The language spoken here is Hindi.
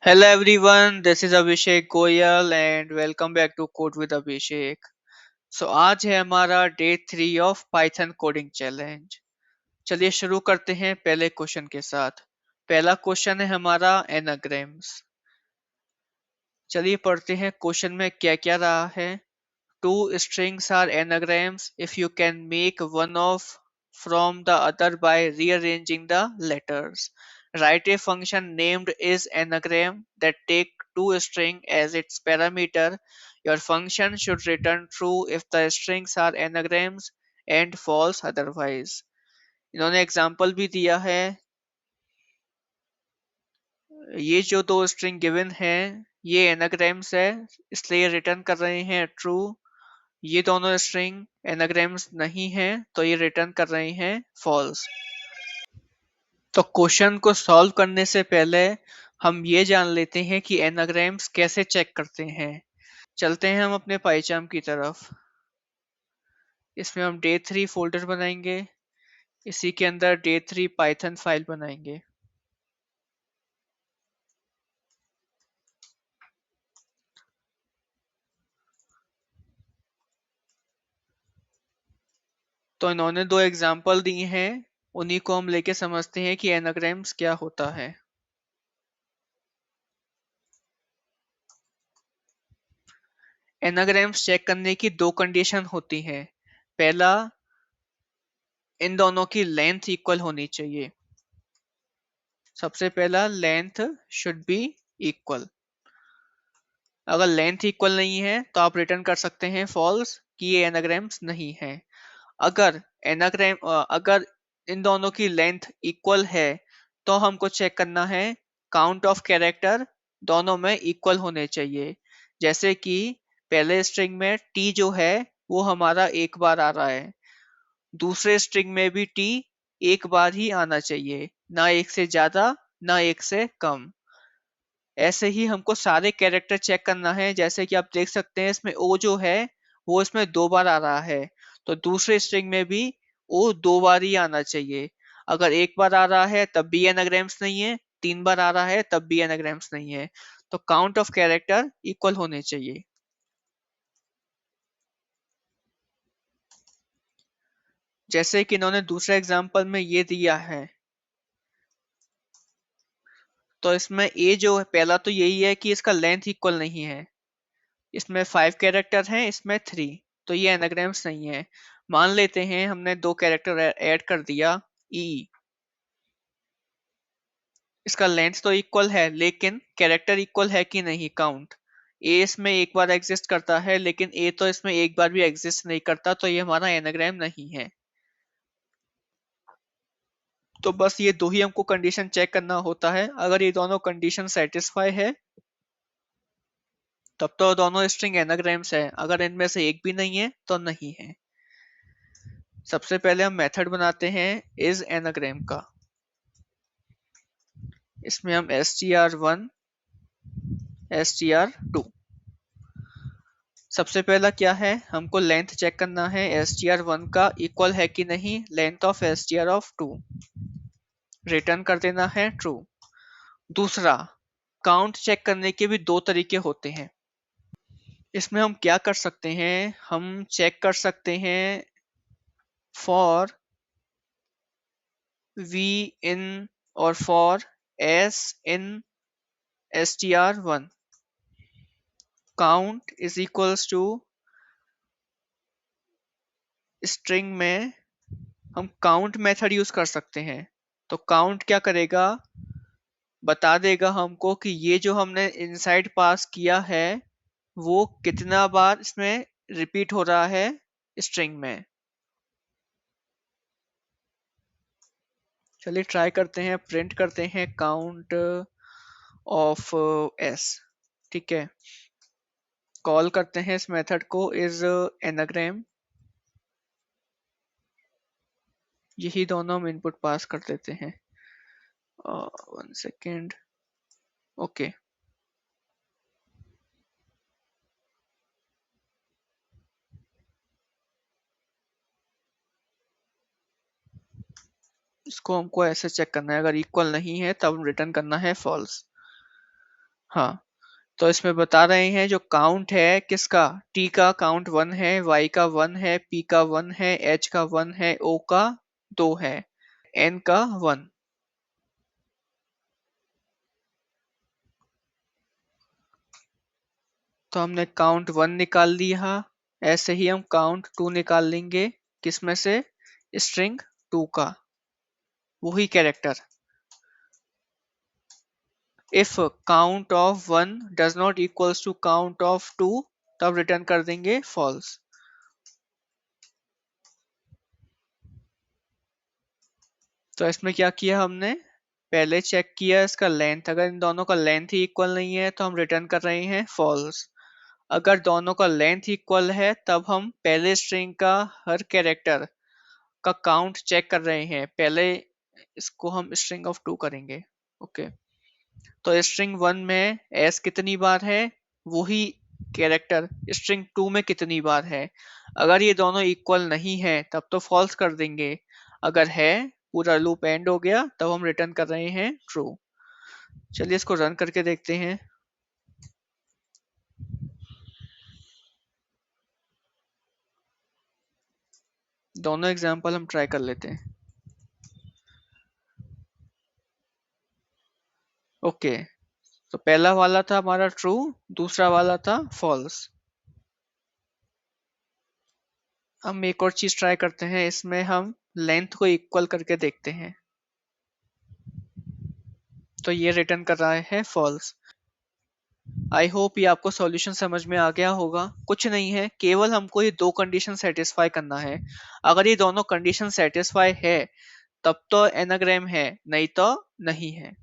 Hello everyone, this is Abhishek Goyal and welcome back to Code with Abhishek. आज है हमारा day 3 of Python coding challenge. चलिए शुरू करते हैं पहले क्वेश्चन के साथ। पहला क्वेश्चन है हमारा एनाग्राम्स। चलिए पढ़ते हैं क्वेश्चन में क्या क्या रहा है। Two strings are anagrams if you can make one of from the other by rearranging the letters. Write a function named isAnagram that take two string as its parameter. Your function should return true if the strings are anagrams and false otherwise. इन्होंने एग्जाम्पल भी दिया है। ये जो दो स्ट्रिंग गिवन है ये एनाग्राम्स है, इसलिए रिटर्न कर रहे हैं ट्रू। ये दोनों स्ट्रिंग एनाग्राम्स नहीं है तो ये रिटर्न कर रहे हैं फॉल्स। तो क्वेश्चन को सॉल्व करने से पहले हम ये जान लेते हैं कि एनाग्राम्स कैसे चेक करते हैं। चलते हैं हम अपने पाइचार्म की तरफ। इसमें हम डे 3 फोल्डर बनाएंगे, इसी के अंदर डे 3 पाइथन फाइल बनाएंगे। तो इन्होंने दो एग्जाम्पल दिए हैं, उन्हीं को हम लेके समझते हैं कि एनाग्राम्स क्या होता है। एनाग्राम्स चेक करने की दो कंडीशन होती हैं। पहला, इन दोनों की लेंथ इक्वल होनी चाहिए। सबसे पहला, लेंथ शुड बी इक्वल। अगर लेंथ इक्वल नहीं है तो आप रिटर्न कर सकते हैं फॉल्स कि ये एनाग्राम्स नहीं है। अगर इन दोनों की लेंथ इक्वल है तो हमको चेक करना है काउंट ऑफ कैरेक्टर दोनों में इक्वल होने चाहिए। जैसे कि पहले स्ट्रिंग में टी जो है वो हमारा एक बार आ रहा है, दूसरे स्ट्रिंग में भी टी एक बार ही आना चाहिए, ना एक से ज्यादा ना एक से कम। ऐसे ही हमको सारे कैरेक्टर चेक करना है। जैसे कि आप देख सकते हैं इसमें ओ जो है वो इसमें दो बार आ रहा है, तो दूसरे स्ट्रिंग में भी ओ दो बार ही आना चाहिए। अगर एक बार आ रहा है तब भी एनाग्राम्स नहीं है, तीन बार आ रहा है तब भी एनाग्राम्स नहीं है। तो काउंट ऑफ कैरेक्टर इक्वल होने चाहिए। जैसे कि इन्होंने दूसरे एग्जाम्पल में ये दिया है, तो इसमें ए जो है पहला तो यही है कि इसका लेंथ इक्वल नहीं है। इसमें 5 कैरेक्टर हैं, इसमें 3, तो ये एनाग्राम्स नहीं है। मान लेते हैं हमने दो कैरेक्टर ऐड कर दिया ई, इसका लेंथ तो इक्वल है लेकिन कैरेक्टर इक्वल है कि नहीं, काउंट। ए इसमें एक बार एग्जिस्ट करता है लेकिन ए तो इसमें एक बार भी एग्जिस्ट नहीं करता, तो ये हमारा एनाग्राम नहीं है। तो बस ये दो ही हमको कंडीशन चेक करना होता है। अगर ये दोनों कंडीशन सेटिस्फाई है तब तो दोनों स्ट्रिंग एनाग्राम्स है, अगर इनमें से एक भी नहीं है तो नहीं है। सबसे पहले हम मेथड बनाते हैं इज एनाग्राम का। इसमें हम str1 str2, सबसे पहला क्या है, हमको लेंथ चेक करना है str1 का इक्वल है कि नहीं लेंथ ऑफ str2, रिटर्न कर देना है ट्रू। दूसरा, काउंट चेक करने के भी दो तरीके होते हैं। इसमें हम क्या कर सकते हैं, हम चेक कर सकते हैं फॉर v in और for s in str1 count is equals to string में हम काउंट मेथड यूज कर सकते हैं। तो काउंट क्या करेगा, बता देगा हमको कि ये जो हमने इनसाइड पास किया है वो कितना बार इसमें रिपीट हो रहा है स्ट्रिंग में। चलिए ट्राई करते हैं, प्रिंट करते हैं काउंट ऑफ एस। ठीक है, कॉल करते हैं इस मेथड को इज एनाग्राम। यही दोनों हम इनपुट पास कर देते हैं। 1 सेकेंड। ओके, इसको हमको ऐसे चेक करना है, अगर इक्वल नहीं है तब रिटर्न करना है फॉल्स। हाँ, तो इसमें बता रहे हैं जो काउंट है किसका, टी का काउंट 1 है, वाई का 1 है, पी का 1 है, एच का 1 है, ओ का 2 है, एन का 1। तो हमने काउंट 1 निकाल लिया। ऐसे ही हम काउंट 2 निकाल लेंगे, किसमें से, स्ट्रिंग 2 का, वही character. If count of 1 does not equals to count of 2, तब रिटर्न कर देंगे फॉल्स। तो इसमें क्या किया हमने, पहले चेक किया इसका लेंथ, अगर इन दोनों का लेंथ ही इक्वल नहीं है तो हम रिटर्न कर रहे हैं फॉल्स। अगर दोनों का लेंथ इक्वल है तब हम पहले स्ट्रिंग का हर कैरेक्टर का काउंट चेक कर रहे हैं, पहले इसको हम स्ट्रिंग ऑफ 2 करेंगे। ओके, तो स्ट्रिंग 1 में एस कितनी बार है, वही कैरेक्टर स्ट्रिंग 2 में कितनी बार है। अगर ये दोनों इक्वल नहीं है तब तो फॉल्स कर देंगे, अगर है, पूरा लूप एंड हो गया, तब हम रिटर्न कर रहे हैं ट्रू। चलिए इसको रन करके देखते हैं। दोनों एग्जांपल हम ट्राई कर लेते हैं। ओके, तो पहला वाला था हमारा ट्रू, दूसरा वाला था फॉल्स। हम एक और चीज ट्राई करते हैं, इसमें हम लेंथ को इक्वल करके देखते हैं। तो ये रिटर्न कर रहा है फॉल्स। आई होप ये आपको सॉल्यूशन समझ में आ गया होगा। कुछ नहीं है, केवल हमको ये दो कंडीशन सेटिस्फाई करना है। अगर ये दोनों कंडीशन सेटिस्फाई है तब तो एनाग्राम है, नहीं तो नहीं है।